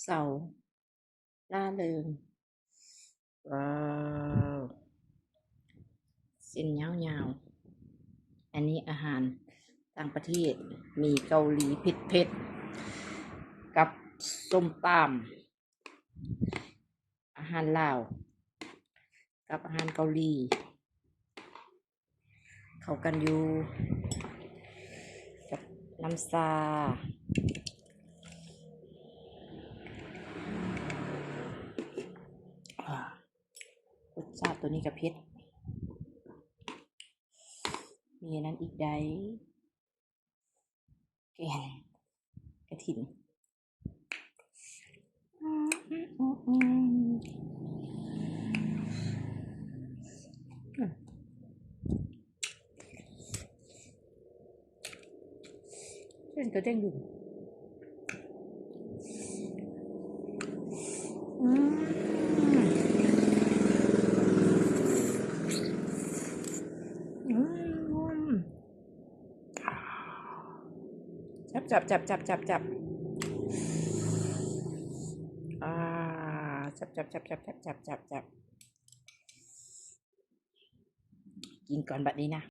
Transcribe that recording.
เสาร์ล่าเริงว้าวเส้นยาวๆอันนี้อาหารต่างประเทศมีเกาหลีเผ็ดๆกับส้มตำอาหารลาวกับอาหารเกาหลีเข้ากันอยู่กับน้ำซารสชาติตัวนี้กับเผ็ดมีอันนั้นอีกใดแกงกระถิ่นเส้นก็เด้งอยู่จับจับจับจับจับจับจับจับจับจับจับจับจับกินก่อนแบบนี้นะ